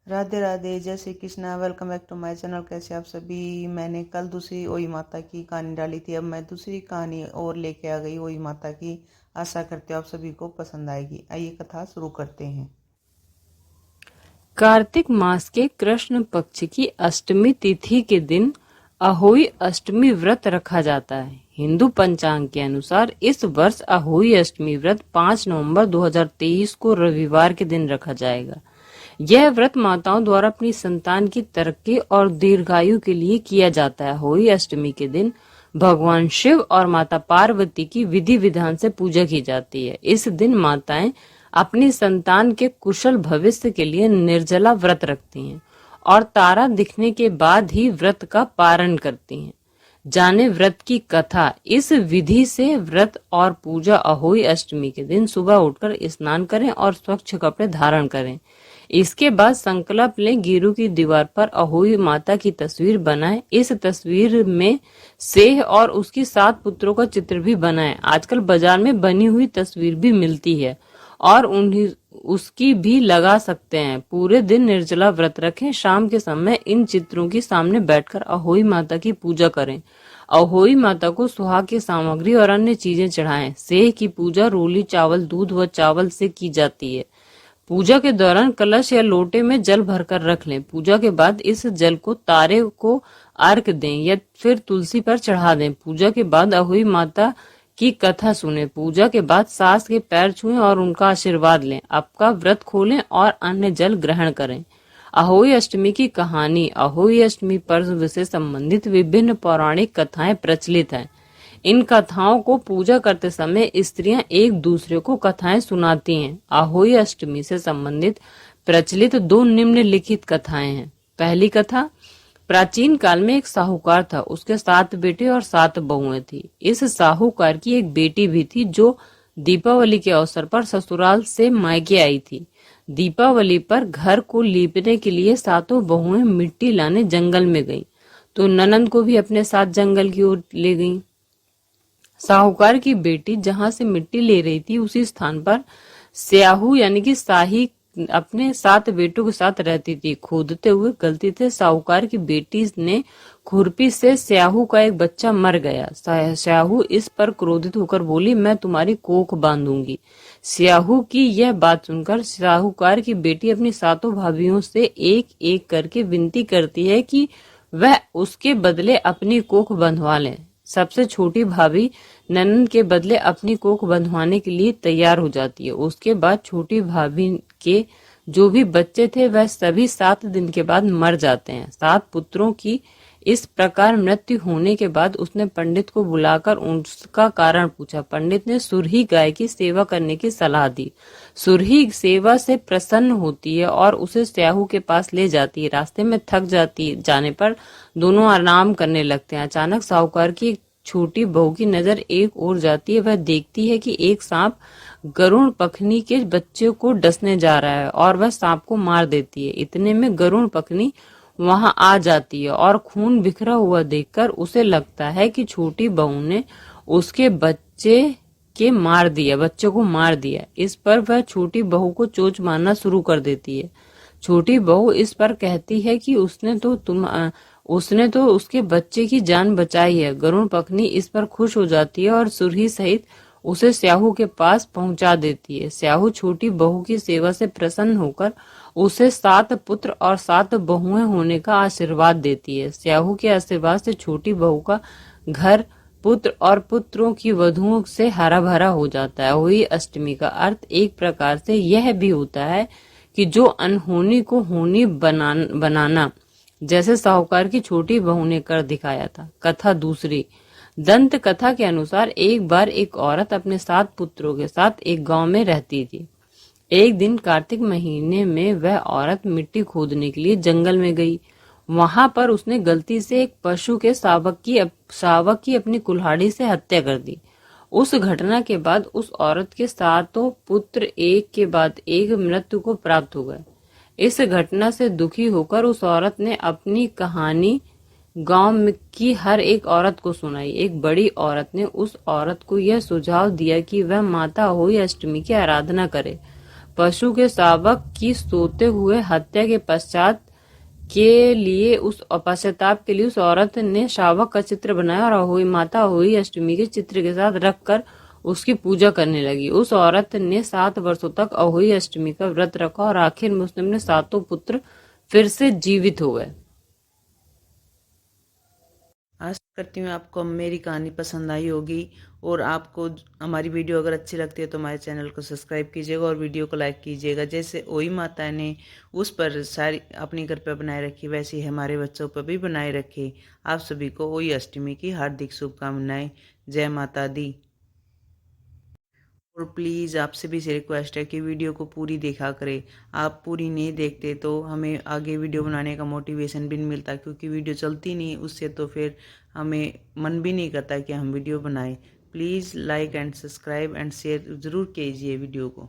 राधे राधे, जय Shri Krishna. Welcome back to my channel. कैसे आप सभी। मैंने कल दूसरी ओई माता की कहानी डाली थी, अब मैं दूसरी कहानी और लेके आ गई ओई माता की। आशा करते हो आप सभी को पसंद आएगी। आइए कथा शुरू करते हैं। कार्तिक मास के कृष्ण पक्ष की अष्टमी तिथि के दिन अहोई अष्टमी व्रत रखा जाता है। हिंदू पंचांग के अनुसार इस वर्ष अहोई अष्टमी व्रत 5 नवंबर 2023 को रविवार के दिन रखा जाएगा। यह व्रत माताओं द्वारा अपनी संतान की तरक्की और दीर्घायु के लिए किया जाता है। अहोई अष्टमी के दिन भगवान शिव और माता पार्वती की विधि विधान से पूजा की जाती है। इस दिन माताएं अपनी संतान के कुशल भविष्य के लिए निर्जला व्रत रखती हैं और तारा दिखने के बाद ही व्रत का पारण करती हैं। जाने व्रत की कथा। इस विधि से व्रत और पूजा अहोई अष्टमी के दिन सुबह उठकर स्नान करें और स्वच्छ कपड़े धारण करें। इसके बाद संकल्प लें, गिरु की दीवार पर अहोई माता की तस्वीर बनाएं। इस तस्वीर में सेह और उसकी 7 पुत्रों का चित्र भी बनाएं। आजकल बाजार में बनी हुई तस्वीर भी मिलती है और उन्हीं उसकी भी लगा सकते हैं। पूरे दिन निर्जला व्रत रखें। शाम के समय इन चित्रों के सामने बैठकर अहोई माता की पूजा करें। अहोई माता को सुहाग की सामग्री और अन्य चीजें चढ़ाएं। सेह की पूजा रोली, चावल, दूध व चावल से की जाती है। पूजा के दौरान कलश या लोटे में जल भरकर रख लें। पूजा के बाद इस जल को तारे को अर्घ दें या फिर तुलसी पर चढ़ा दें। पूजा के बाद अहोई माता की कथा सुने। पूजा के बाद सास के पैर छुएं और उनका आशीर्वाद लें। आपका व्रत खोलें और अन्य जल ग्रहण करें। अहोई अष्टमी की कहानी। अहोई अष्टमी पर्व से संबंधित विभिन्न पौराणिक कथाएं प्रचलित हैं। इन कथाओं को पूजा करते समय स्त्रियां एक दूसरे को कथाएं सुनाती हैं। अहोई अष्टमी से संबंधित प्रचलित 2 निम्नलिखित कथाएं हैं। पहली कथा। प्राचीन काल में एक साहूकार था। उसके 7 बेटे और 7 बहुएं थी। इस साहूकार की एक बेटी भी थी जो दीपावली के अवसर पर ससुराल से मायके आई थी। दीपावली पर घर को लीपने के लिए 7 बहुएं मिट्टी लाने जंगल में गईं, तो ननंद को भी अपने साथ जंगल की ओर ले गईं। साहूकार की बेटी जहां से मिट्टी ले रही थी उसी स्थान पर स्याहू यानी कि साही अपने 7 बेटों के साथ रहती थी। खोदते हुए गलती से साहूकार की बेटी ने खुरपी से स्याहू का एक बच्चा मर गया। स्याहू इस पर क्रोधित होकर बोली, मैं तुम्हारी कोख बांधूंगी। स्याहू की यह बात सुनकर साहूकार की बेटी अपनी 7 भाभियों से एक एक करके विनती करती है कि वह उसके बदले अपनी कोख बंधवा ले। सबसे छोटी भाभी ननन के बदले अपनी कोख बंधवाने के लिए तैयार हो जाती है। उसके बाद छोटी भाभी के जो भी बच्चे थे वह सभी 7 दिन के बाद मर जाते हैं। 7 पुत्रों की इस प्रकार मृत्यु होने के बाद उसने पंडित को बुलाकर उसका कारण पूछा। पंडित ने सुरही गाय की सेवा करने की सलाह दी। सुरही सेवा से प्रसन्न होती है और उसे स्याहू के पास ले जाती है। रास्ते में थक जाने पर दोनों आराम करने लगते हैं। अचानक साहूकार की छोटी बहू की नजर एक ओर जाती है। वह देखती है कि एक सांप गरुण पखनी के बच्चे को डसने जा रहा है और वह सांप को मार देती है। इतने में गरुण पखनी वहां आ जाती है और खून बिखरा हुआ देखकर उसे लगता है कि छोटी बहू ने उसके बच्चे को मार दिया। इस पर वह छोटी बहू को चोंच मारना शुरू कर देती है। छोटी बहू इस पर कहती है कि उसने तो उसके बच्चे की जान बचाई है। गरुण पखनी इस पर खुश हो जाती है और सुरही सहित उसे स्याहू के पास पहुंचा देती है। स्याहू छोटी बहू की सेवा से प्रसन्न होकर उसे 7 पुत्र और 7 बहुएं होने का आशीर्वाद देती है। स्याहू के आशीर्वाद से छोटी बहू का घर पुत्र और पुत्रों की वधुओं से हरा भरा हो जाता है। अहोई अष्टमी का अर्थ एक प्रकार से यह भी होता है कि जो अनहोनी को होनी बनाना, जैसे साहूकार की छोटी बहू ने कर दिखाया था। कथा दूसरी। दंत कथा के अनुसार एक बार एक औरत अपने 7 पुत्रों के साथ एक गांव में रहती थी। एक दिन कार्तिक महीने में वह औरत मिट्टी खोदने के लिए जंगल में गई। वहां पर उसने गलती से एक पशु के शावक की अपनी कुल्हाड़ी से हत्या कर दी। उस घटना के बाद उस औरत के 7 पुत्र एक के बाद एक मृत्यु को प्राप्त हो गए। इस घटना से दुखी होकर उस औरत ने अपनी कहानी गांव की हर एक औरत को सुनाई। एक बड़ी औरत ने उस औरत को यह सुझाव दिया कि वह माता अहोई अष्टमी की आराधना करे। पशु के शावक की सोते हुए हत्या के पश्चात के लिए उस पश्चाताप के लिए उस औरत ने शावक का चित्र बनाया और अहोई माता अहोई अष्टमी के चित्र के साथ रखकर उसकी पूजा करने लगी। उस औरत ने 7 वर्षों तक अहोई अष्टमी का व्रत रखा और आखिर में उसने अपने 7 पुत्र फिर से जीवित हो गए। आशा करती हूँ आपको मेरी कहानी पसंद आई होगी और आपको हमारी वीडियो अगर अच्छी लगती है तो हमारे चैनल को सब्सक्राइब कीजिएगा और वीडियो को लाइक कीजिएगा। जैसे ओई माता ने उस पर सारी अपनी घर पर बनाए रखी, वैसे ही हमारे बच्चों पर भी बनाए रखे। आप सभी को ओई अष्टमी की हार्दिक शुभकामनाएं। जय माता दी। और प्लीज़ आपसे भी रिक्वेस्ट है कि वीडियो को पूरी देखा करें। आप पूरी नहीं देखते तो हमें आगे वीडियो बनाने का मोटिवेशन भी नहीं मिलता, क्योंकि वीडियो चलती नहीं उससे, तो फिर हमें मन भी नहीं करता कि हम वीडियो बनाएं। Please like and subscribe and share ज़रूर कीजिए वीडियो को।